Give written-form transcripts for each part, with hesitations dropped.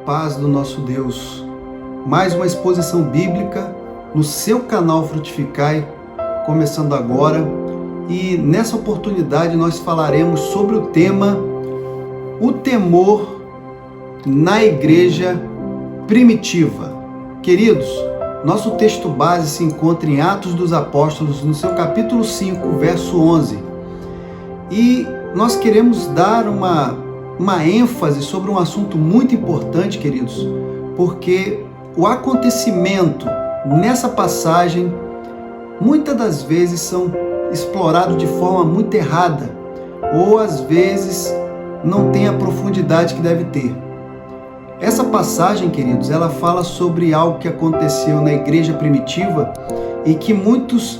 paz do nosso Deus. Mais uma exposição bíblica no seu canal Frutificai, começando agora. E nessa oportunidade nós falaremos sobre o tema o temor na igreja primitiva. Queridos, nosso texto base se encontra em Atos dos Apóstolos, no seu capítulo 5, verso 11. E nós queremos dar uma ênfase sobre um assunto muito importante, queridos, porque o acontecimento nessa passagem muitas das vezes são explorados de forma muito errada, ou às vezes não tem a profundidade que deve ter. Essa passagem, queridos, ela fala sobre algo que aconteceu na igreja primitiva e que muitos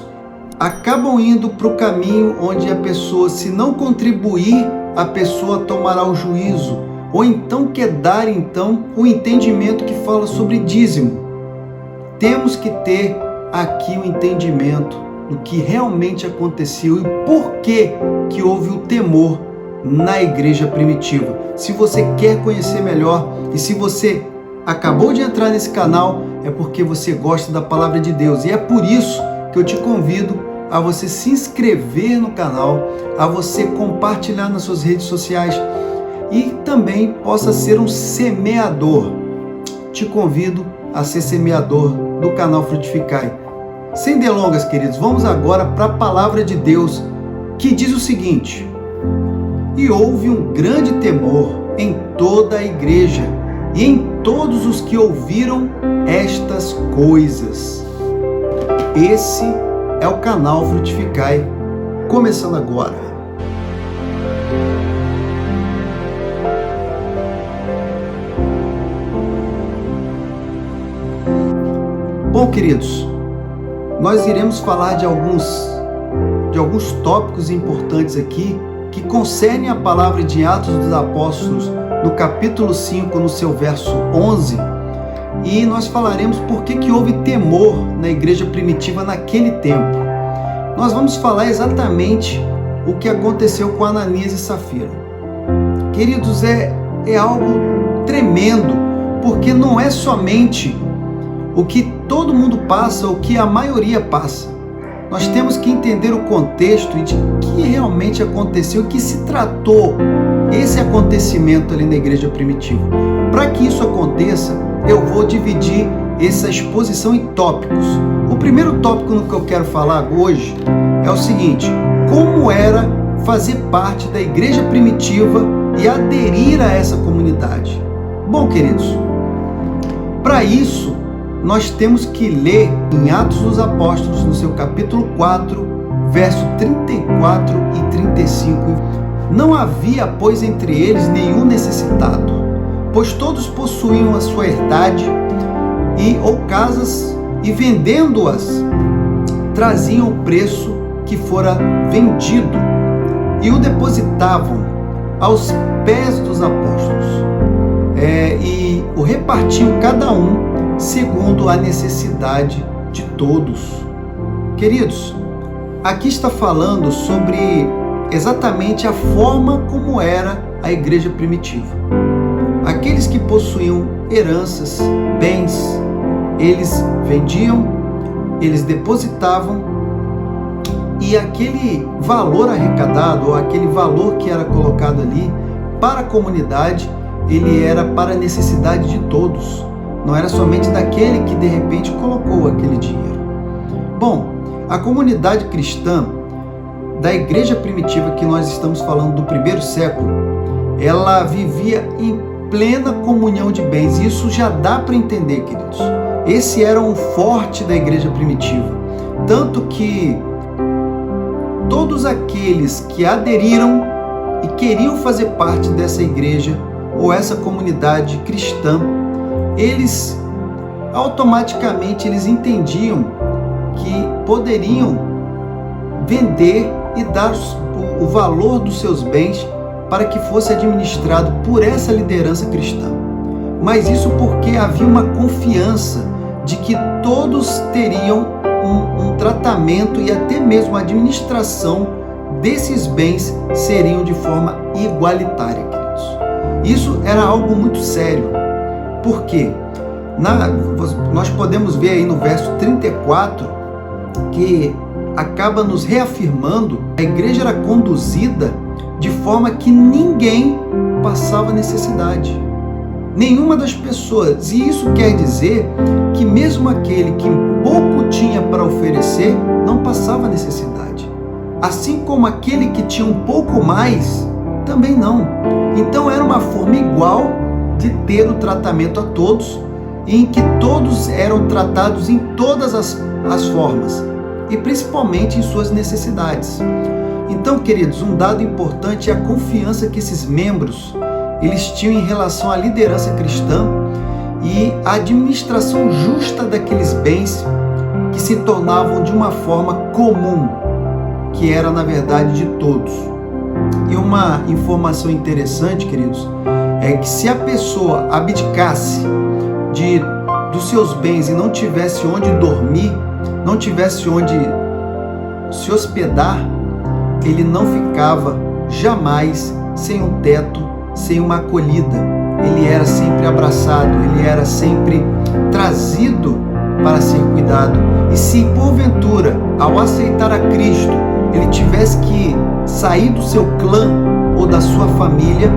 acabam indo para o caminho onde a pessoa, se não contribuir, a pessoa tomará o juízo, ou então quer dar o entendimento que fala sobre dízimo. Temos que ter aqui o entendimento do que realmente aconteceu e por que houve o temor na igreja primitiva. Se você quer conhecer melhor e se você acabou de entrar nesse canal, é porque você gosta da palavra de Deus, e é por isso que eu te convido a você se inscrever no canal, a você compartilhar nas suas redes sociais e também possa ser um semeador. Te convido a ser semeador do canal Frutificai. Sem delongas, queridos, vamos agora para a palavra de Deus, que diz o seguinte: e houve um grande temor em toda a igreja e em todos os que ouviram estas coisas. Esse é o canal Frutificai, começando agora. Bom, queridos, nós iremos falar de alguns tópicos importantes aqui que concernem a palavra de Atos dos Apóstolos, no capítulo 5, no seu verso 11, e nós falaremos por que houve temor na igreja primitiva naquele tempo. Nós vamos falar exatamente o que aconteceu com Ananias e Safira. Queridos, é algo tremendo, porque não é somente o que todo mundo passa, o que a maioria passa. Nós temos que entender o contexto e de que realmente aconteceu, o que se tratou esse acontecimento ali na igreja primitiva. Para que isso aconteça, eu vou dividir essa exposição em tópicos. O primeiro tópico no que eu quero falar hoje é o seguinte: como era fazer parte da igreja primitiva e aderir a essa comunidade. Bom, queridos, para isso nós temos que ler em Atos dos Apóstolos, no seu capítulo 4, verso 34 e 35. Não havia, pois, entre eles nenhum necessitado, pois todos possuíam a sua herdade ou casas, e vendendo-as, traziam o preço que fora vendido e o depositavam aos pés dos apóstolos, e o repartiam cada um segundo a necessidade de todos. Queridos, aqui está falando sobre exatamente a forma como era a igreja primitiva. Aqueles que possuíam heranças, bens, eles vendiam, eles depositavam, e aquele valor arrecadado, ou aquele valor que era colocado ali para a comunidade, ele era para a necessidade de todos. Não era somente daquele que de repente colocou aquele dinheiro. Bom, a comunidade cristã da igreja primitiva que nós estamos falando do primeiro século, ela vivia em plena comunhão de bens. Isso já dá para entender, queridos. Esse era um forte da igreja primitiva. Tanto que todos aqueles que aderiram e queriam fazer parte dessa igreja ou essa comunidade cristã, eles automaticamente entendiam que poderiam vender e dar o valor dos seus bens para que fosse administrado por essa liderança cristã. Mas isso porque havia uma confiança de que todos teriam um tratamento e até mesmo a administração desses bens seriam de forma igualitária, queridos. Isso era algo muito sério. Por quê? Nós podemos ver aí no verso 34 que acaba nos reafirmando que a igreja era conduzida de forma que ninguém passava necessidade. Nenhuma das pessoas. E isso quer dizer que mesmo aquele que pouco tinha para oferecer não passava necessidade. Assim como aquele que tinha um pouco mais, também não. Então era uma forma igual de ter o tratamento a todos, em que todos eram tratados em todas as formas, e principalmente em suas necessidades. Então, queridos, um dado importante é a confiança que esses membros eles tinham em relação à liderança cristã e à administração justa daqueles bens que se tornavam de uma forma comum, que era, na verdade, de todos. E uma informação interessante, queridos, é que se a pessoa abdicasse dos seus bens e não tivesse onde dormir, não tivesse onde se hospedar, ele não ficava jamais sem um teto, sem uma acolhida. Ele era sempre abraçado, ele era sempre trazido para ser cuidado. E se porventura, ao aceitar a Cristo, ele tivesse que sair do seu clã ou da sua família,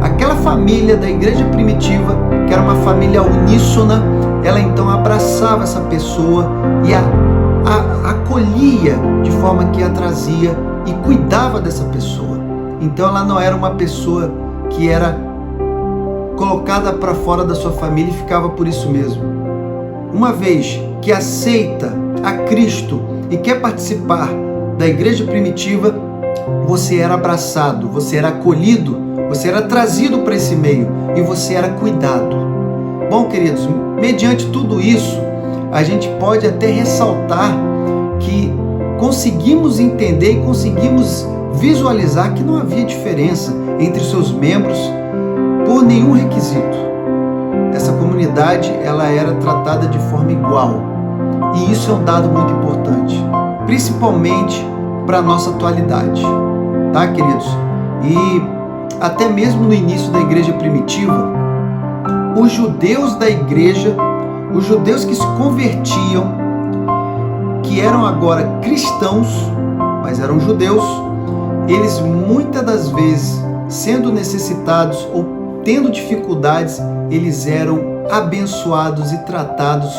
aquela família da igreja primitiva, que era uma família uníssona, ela então abraçava essa pessoa e a acolhia de forma que a trazia e cuidava dessa pessoa. Então ela não era uma pessoa que era colocada para fora da sua família e ficava por isso mesmo. Uma vez que aceita a Cristo e quer participar da igreja primitiva, você era abraçado, você era acolhido, você era trazido para esse meio e você era cuidado. Bom, queridos, mediante tudo isso, a gente pode até ressaltar que conseguimos entender e conseguimos visualizar que não havia diferença entre seus membros por nenhum requisito. Essa comunidade ela era tratada de forma igual. E isso é um dado muito importante, principalmente para a nossa atualidade, tá, queridos? E até mesmo no início da igreja primitiva, os judeus da igreja, os judeus que se convertiam, que eram agora cristãos, mas eram judeus, eles muitas das vezes, sendo necessitados ou tendo dificuldades, eles eram abençoados e tratados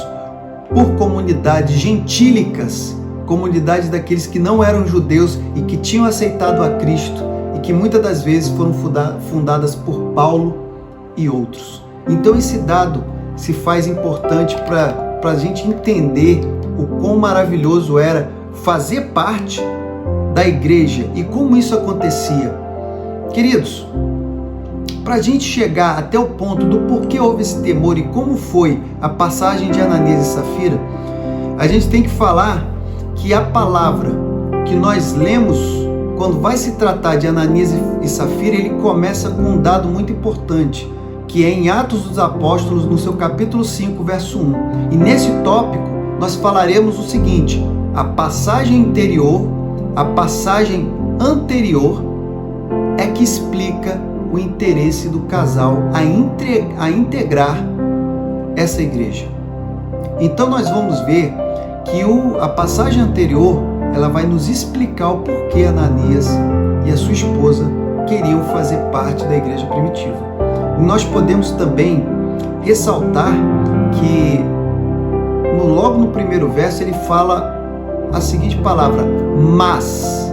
por comunidades gentílicas, comunidades daqueles que não eram judeus e que tinham aceitado a Cristo e que muitas das vezes foram fundadas por Paulo e outros. Então esse dado se faz importante para a gente entender o quão maravilhoso era fazer parte da igreja e como isso acontecia. Queridos, para a gente chegar até o ponto do porquê houve esse temor e como foi a passagem de Ananias e Safira, a gente tem que falar que a palavra que nós lemos, quando vai se tratar de Ananias e Safira, ele começa com um dado muito importante, que é em Atos dos Apóstolos, no seu capítulo 5, verso 1. E nesse tópico, nós falaremos o seguinte: a passagem anterior é que explica o interesse do casal a integrar essa igreja. Então nós vamos ver que a passagem anterior ela vai nos explicar o porquê Ananias e a sua esposa queriam fazer parte da igreja primitiva. E nós podemos também ressaltar que logo no primeiro verso ele fala a seguinte palavra: mas.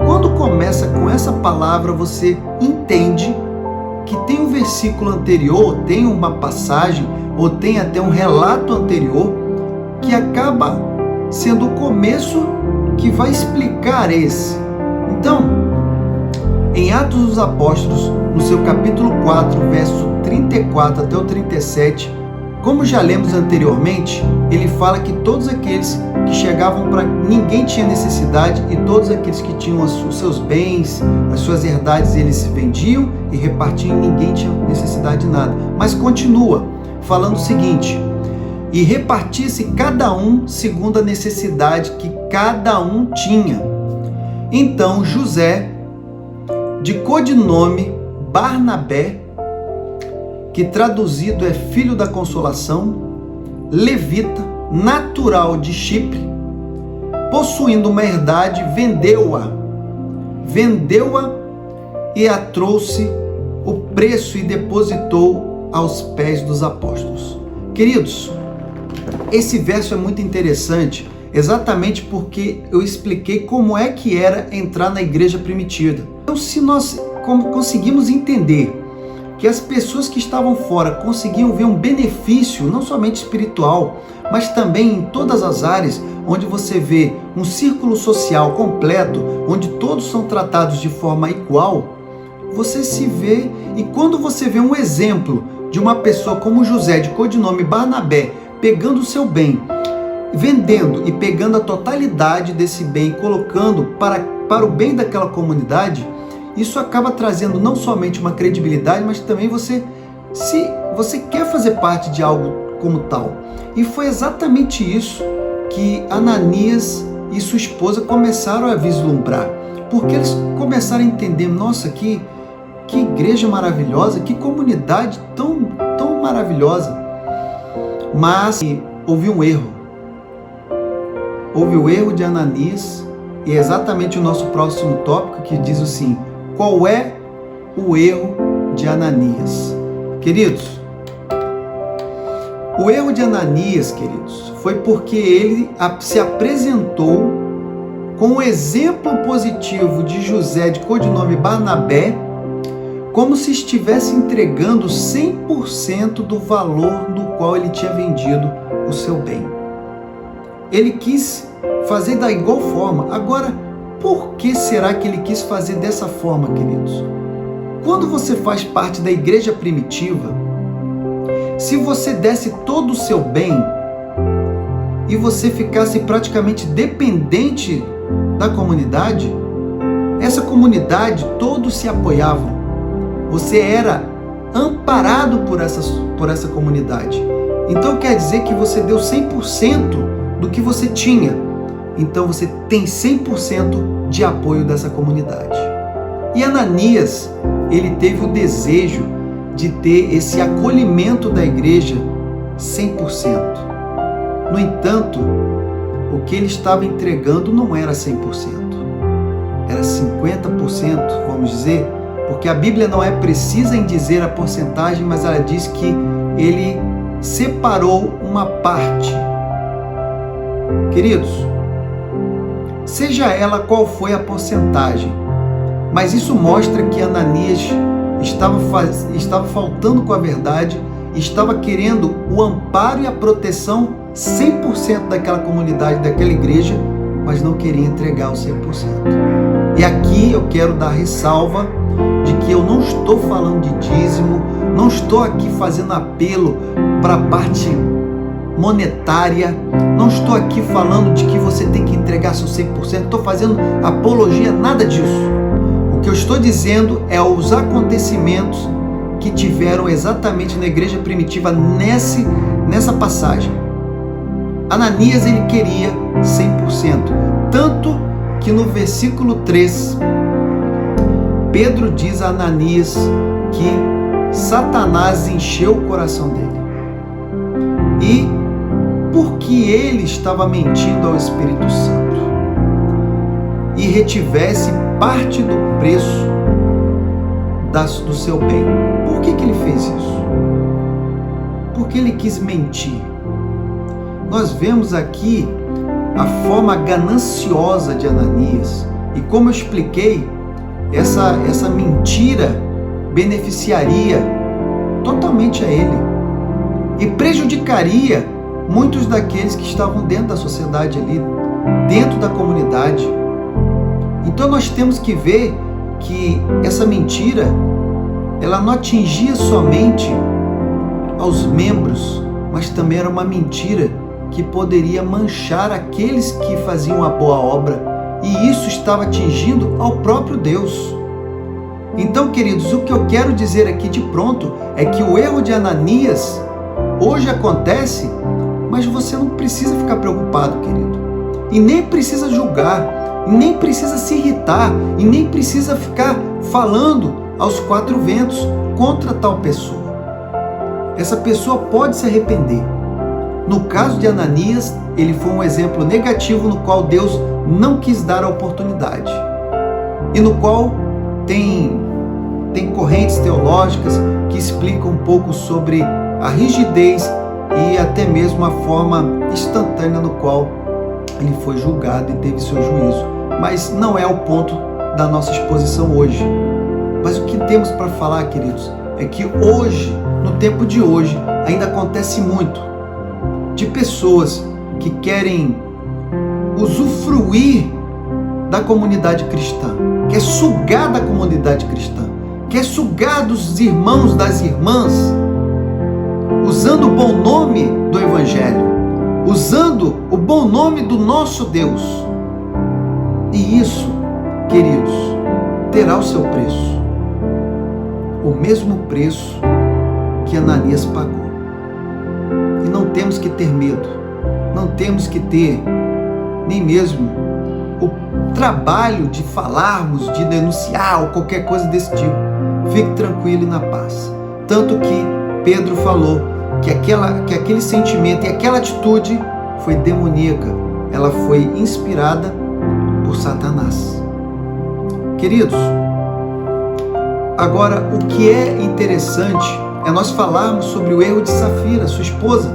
Quando começa com essa palavra, você entende que tem um versículo anterior, tem uma passagem, ou tem até um relato anterior, que acaba sendo o começo que vai explicar esse. Então, em Atos dos Apóstolos, no seu capítulo 4, verso 34 até o 37, como já lemos anteriormente, ele fala que todos aqueles que chegavam para ninguém tinha necessidade e todos aqueles que tinham os seus bens, as suas herdades, eles se vendiam e repartiam e ninguém tinha necessidade de nada. Mas continua falando o seguinte: e repartisse cada um segundo a necessidade que cada um tinha. Então José, de codinome Barnabé, que traduzido é filho da consolação, levita, natural de Chipre, possuindo uma herdade, vendeu-a e a trouxe o preço e depositou aos pés dos apóstolos. Queridos, esse verso é muito interessante, exatamente porque eu expliquei como é que era entrar na igreja primitiva. Então, se nós conseguimos entender que as pessoas que estavam fora conseguiam ver um benefício, não somente espiritual, mas também em todas as áreas, onde você vê um círculo social completo, onde todos são tratados de forma igual, você se vê, e quando você vê um exemplo de uma pessoa como José, de codinome Barnabé, pegando o seu bem, vendendo e pegando a totalidade desse bem e colocando para o bem daquela comunidade, isso acaba trazendo não somente uma credibilidade, mas também você quer fazer parte de algo como tal. E foi exatamente isso que Ananias e sua esposa começaram a vislumbrar, porque eles começaram a entender, nossa, que igreja maravilhosa, que comunidade tão maravilhosa. Mas houve um erro. Houve o erro de Ananias, e é exatamente o nosso próximo tópico, que diz assim: qual é o erro de Ananias? Queridos, o erro de Ananias, queridos, foi porque ele se apresentou com o exemplo positivo de José, de codinome Barnabé, como se estivesse entregando 100% do valor do qual ele tinha vendido o seu bem. Ele quis fazer da igual forma. Agora, por que será que ele quis fazer dessa forma, queridos? Quando você faz parte da igreja primitiva, se você desse todo o seu bem e você ficasse praticamente dependente da comunidade, essa comunidade, todos se apoiavam. Você era amparado por essa comunidade. Então quer dizer que você deu 100% do que você tinha. Então você tem 100% de apoio dessa comunidade. E Ananias, ele teve o desejo de ter esse acolhimento da igreja 100%. No entanto, o que ele estava entregando não era 100%. Era 50%, vamos dizer, porque a Bíblia não é precisa em dizer a porcentagem, mas ela diz que ele separou uma parte. Queridos, seja ela qual foi a porcentagem, mas isso mostra que Ananias estava faltando com a verdade, estava querendo o amparo e a proteção 100% daquela comunidade, daquela igreja, mas não queria entregar o 100%. E aqui eu quero dar ressalva de que eu não estou falando de dízimo, não estou aqui fazendo apelo para a parte monetária, não estou aqui falando de que você tem que entregar seu 100%, estou fazendo apologia, nada disso. O que eu estou dizendo é os acontecimentos que tiveram exatamente na igreja primitiva nessa passagem. Ananias, ele queria 100%, tanto que no versículo 3, Pedro diz a Ananias que Satanás encheu o coração dele. E porque ele estava mentindo ao Espírito Santo e retivesse parte do preço do seu bem. Por que ele fez isso? Porque ele quis mentir. Nós vemos aqui a forma gananciosa de Ananias. E como eu expliquei, essa mentira beneficiaria totalmente a ele e prejudicaria muitos daqueles que estavam dentro da sociedade ali, dentro da comunidade. Então nós temos que ver que essa mentira, ela não atingia somente aos membros, mas também era uma mentira que poderia manchar aqueles que faziam a boa obra, e isso estava atingindo ao próprio Deus. Então, queridos, o que eu quero dizer aqui de pronto é que o erro de Ananias hoje acontece, mas você não precisa ficar preocupado, querido, e nem precisa julgar, e nem precisa se irritar, e nem precisa ficar falando aos quatro ventos contra tal pessoa. essa pessoa pode se arrepender. No caso de Ananias, ele foi um exemplo negativo no qual Deus não quis dar a oportunidade. E no qual tem correntes teológicas que explicam um pouco sobre a rigidez e até mesmo a forma instantânea no qual ele foi julgado e teve seu juízo. Mas não é o ponto da nossa exposição hoje. Mas o que temos para falar, queridos, é que hoje, no tempo de hoje, ainda acontece muito de pessoas que querem usufruir da comunidade cristã, quer sugar da comunidade cristã, quer sugar dos irmãos, das irmãs, usando o bom nome do Evangelho, usando o bom nome do nosso Deus. E isso, queridos, terá o seu preço. O mesmo preço que Ananias pagou. E não temos que ter medo, não temos que ter nem mesmo o trabalho de falarmos, de denunciar ou qualquer coisa desse tipo. Fique tranquilo e na paz. Tanto que Pedro falou que aquele sentimento e aquela atitude foi demoníaca, ela foi inspirada por Satanás. Queridos, agora o que é interessante é nós falarmos sobre o erro de Safira, sua esposa,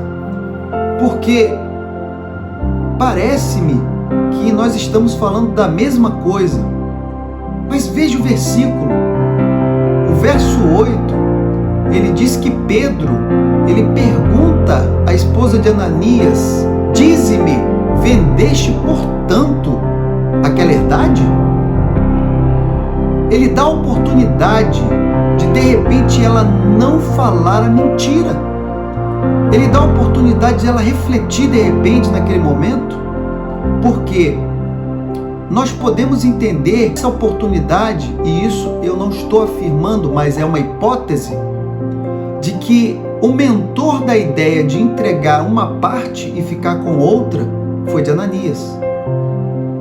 porque parece-me que nós estamos falando da mesma coisa. Mas veja o versículo, o verso 8, ele diz que Pedro, ele pergunta à esposa de Ananias: dize-me, vendeste portanto aquela herdade? Ele dá a oportunidade de repente ela não falar a mentira. Ele dá a oportunidade de ela refletir de repente naquele momento, porque nós podemos entender essa oportunidade, e isso eu não estou afirmando, mas é uma hipótese, de que o mentor da ideia de entregar uma parte e ficar com outra foi de Ananias.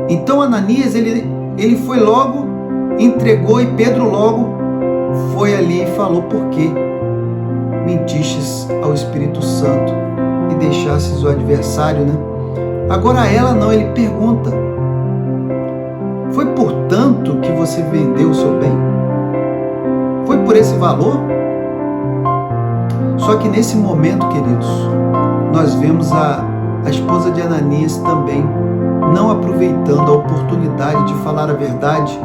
Então Ananias, ele foi logo, entregou, e Pedro logo foi ali e falou: por quê? Mentistes ao Espírito Santo e deixastes o adversário, né? Agora ela não, ele pergunta: foi por tanto que você vendeu o seu bem? Foi por esse valor? Só que nesse momento, queridos, nós vemos a esposa de Ananias também não aproveitando a oportunidade de falar a verdade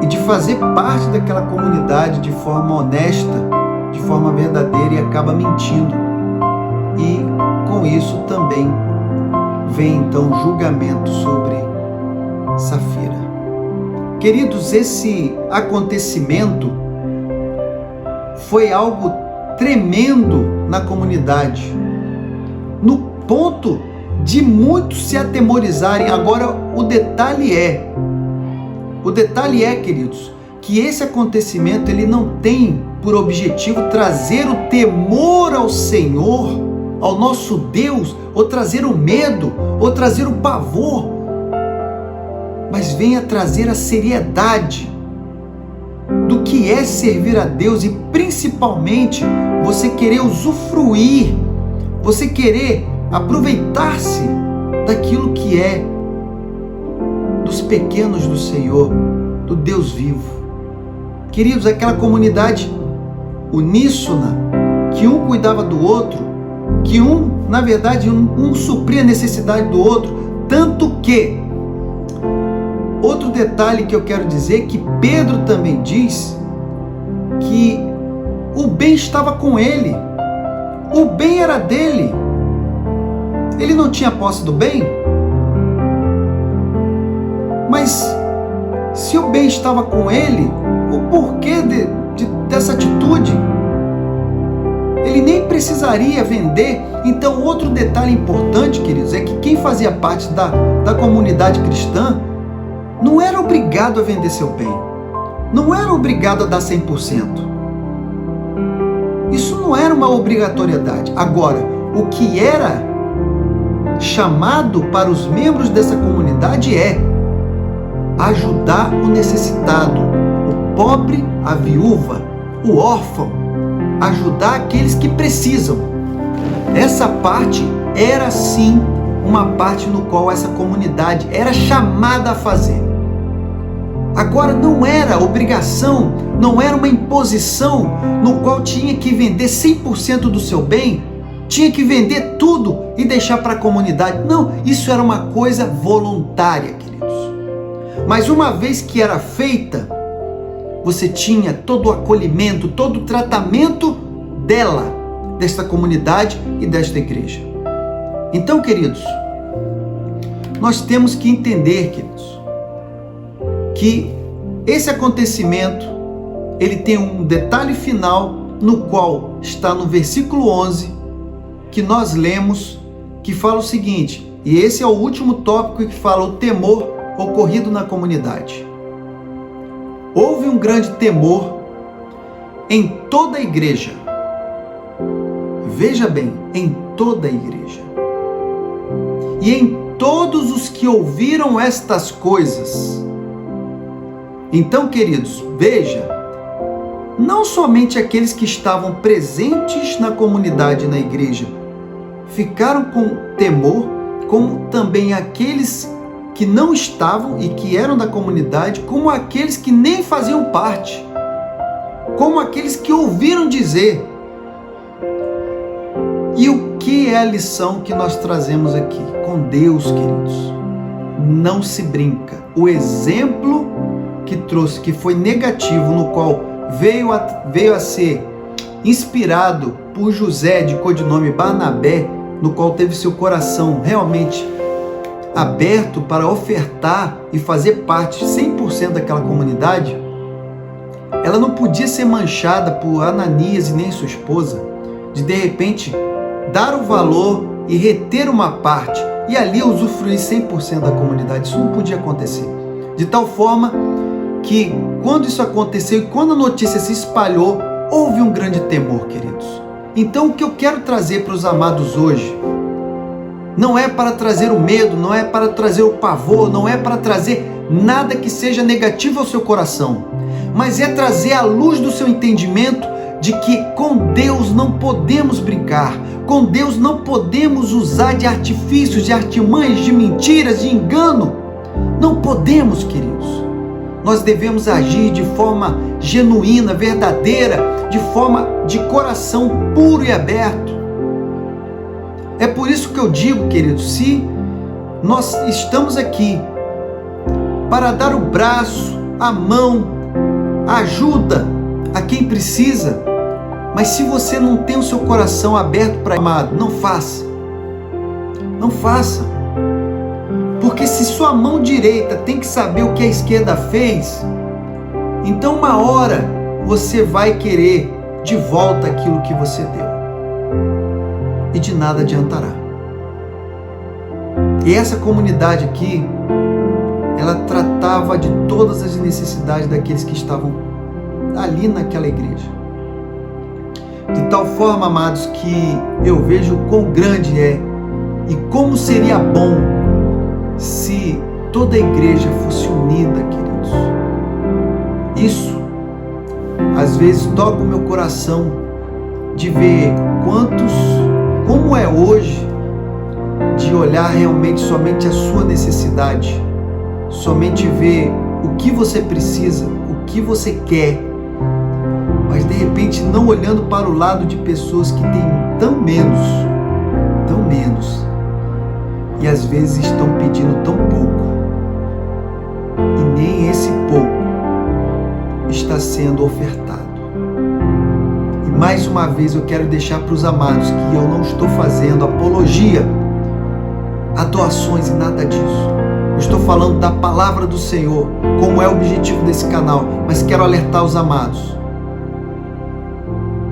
e de fazer parte daquela comunidade de forma honesta, de forma verdadeira, e acaba mentindo. E com isso também vem então julgamento sobre Safira. Queridos, esse acontecimento foi algo tremendo na comunidade, no ponto de muitos se atemorizarem. Agora o detalhe é, queridos, que esse acontecimento ele não tem por objetivo trazer o temor ao Senhor, ao nosso Deus, ou trazer o medo, ou trazer o pavor, mas venha trazer a seriedade do que é servir a Deus, e principalmente você querer usufruir, você querer aproveitar-se daquilo que é dos pequenos do Senhor, do Deus vivo. Queridos, aquela comunidade uníssona, que um cuidava do outro, que na verdade, um supria a necessidade do outro, tanto que, outro detalhe que eu quero dizer, que Pedro também diz que o bem estava com ele, o bem era dele. Ele não tinha posse do bem? Mas se o bem estava com ele, o porquê dessa atitude? Ele nem precisaria vender. Então, outro detalhe importante, queridos, é que quem fazia parte da comunidade cristã não era obrigado a vender seu bem, não era obrigado a dar 100%. Isso não era uma obrigatoriedade. Agora, o que era chamado para os membros dessa comunidade é ajudar o necessitado, o pobre, a viúva, o órfão. ajudar aqueles que precisam. Essa parte era sim uma parte no qual essa comunidade era chamada a fazer. Agora não era obrigação, não era uma imposição no qual tinha que vender 100% do seu bem, tinha que vender tudo e deixar para a comunidade. Não, isso era uma coisa voluntária, queridos. Mas uma vez que era feita, você tinha todo o acolhimento, todo o tratamento dela, desta comunidade e desta igreja. Então, queridos, nós temos que entender, queridos, que esse acontecimento, ele tem um detalhe final, no qual está no versículo 11, que nós lemos, que fala o seguinte, e esse é o último tópico que fala o temor ocorrido na comunidade. Houve um grande temor em toda a igreja. Veja bem, em toda a igreja. E em todos os que ouviram estas coisas. Então, queridos, veja, não somente aqueles que estavam presentes na comunidade, na igreja, ficaram com temor, como também aqueles que não estavam e que eram da comunidade, como aqueles que nem faziam parte, como aqueles que ouviram dizer. E o que é a lição que nós trazemos aqui? Com Deus, queridos, não se brinca. O exemplo que trouxe, que foi negativo, no qual veio a ser inspirado por José, de codinome Barnabé, no qual teve seu coração realmente aberto para ofertar e fazer parte 100% daquela comunidade, ela não podia ser manchada por Ananias e nem sua esposa, de repente dar o valor e reter uma parte e ali usufruir 100% da comunidade. Isso não podia acontecer. De tal forma que quando isso aconteceu e quando a notícia se espalhou, houve um grande temor, queridos. Então o que eu quero trazer para os amados hoje não é para trazer o medo, não é para trazer o pavor, não é para trazer nada que seja negativo ao seu coração, mas é trazer a luz do seu entendimento de que com Deus não podemos brincar, com Deus não podemos usar de artifícios, de artimanhas, de mentiras, de engano. Não podemos, queridos. Nós devemos agir de forma genuína, verdadeira, de forma de coração puro e aberto. É por isso que eu digo, queridos, se nós estamos aqui para dar o braço, a mão, a ajuda a quem precisa, mas se você não tem o seu coração aberto para amado, não faça. Não faça. Porque se sua mão direita tem que saber o que a esquerda fez, então uma hora você vai querer de volta aquilo que você deu. E de nada adiantará. E essa comunidade aqui, ela tratava de todas as necessidades daqueles que estavam ali naquela igreja. De tal forma, amados, que eu vejo quão grande é e como seria bom se toda a igreja fosse unida, queridos. Isso, às vezes, toca o meu coração de ver como é hoje, de olhar realmente somente a sua necessidade, somente ver o que você precisa, o que você quer, mas de repente não olhando para o lado de pessoas que têm tão menos, e às vezes estão pedindo tão pouco, e nem esse pouco está sendo ofertado. E mais uma vez eu quero deixar para os amados que eu não estou fazendo apologia a doações e nada disso. Eu estou falando da palavra do Senhor, como é o objetivo desse canal, mas quero alertar os amados.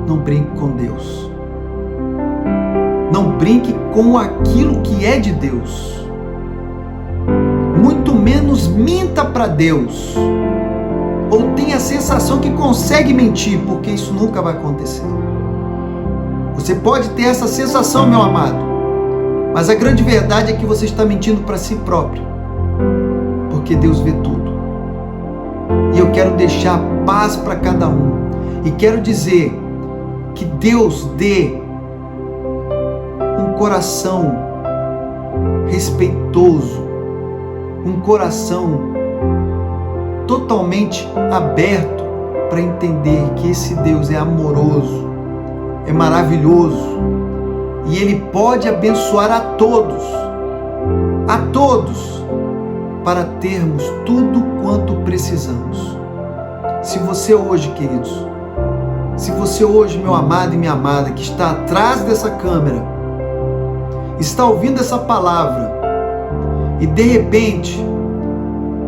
Não brinque com Deus. Não brinque com aquilo que é de Deus. Muito menos minta para Deus. Ou tenha a sensação que consegue mentir, porque isso nunca vai acontecer. Você pode ter essa sensação, meu amado, mas a grande verdade é que você está mentindo para si próprio, porque Deus vê tudo. E eu quero deixar paz para cada um. E quero dizer Que Deus dê um coração respeitoso, um coração totalmente aberto para entender que esse Deus é amoroso, é maravilhoso e Ele pode abençoar a todos, para termos tudo quanto precisamos. Se você hoje, queridos, se você hoje, meu amado e minha amada, que está atrás dessa câmera, está ouvindo essa palavra e de repente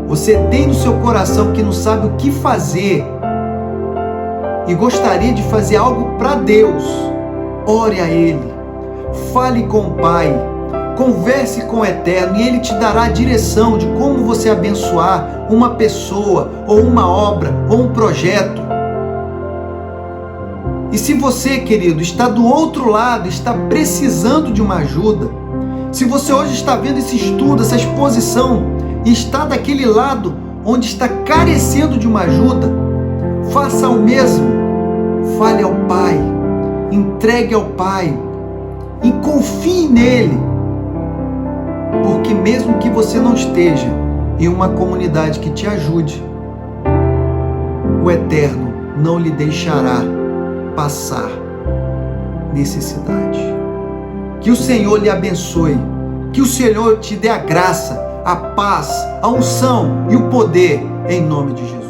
você tem no seu coração que não sabe o que fazer e gostaria de fazer algo para Deus, ore a Ele, fale com o Pai, converse com o Eterno e Ele te dará a direção de como você abençoar uma pessoa, ou uma obra, ou um projeto. E se você, querido, está do outro lado, está precisando de uma ajuda, se você hoje está vendo esse estudo, essa exposição, e está daquele lado onde está carecendo de uma ajuda, faça o mesmo. Fale ao Pai, entregue ao Pai e confie nele, porque mesmo que você não esteja em uma comunidade que te ajude, o Eterno não lhe deixará passar necessidade. Que o Senhor lhe abençoe, que o Senhor te dê a graça, a paz, a unção e o poder, em nome de Jesus.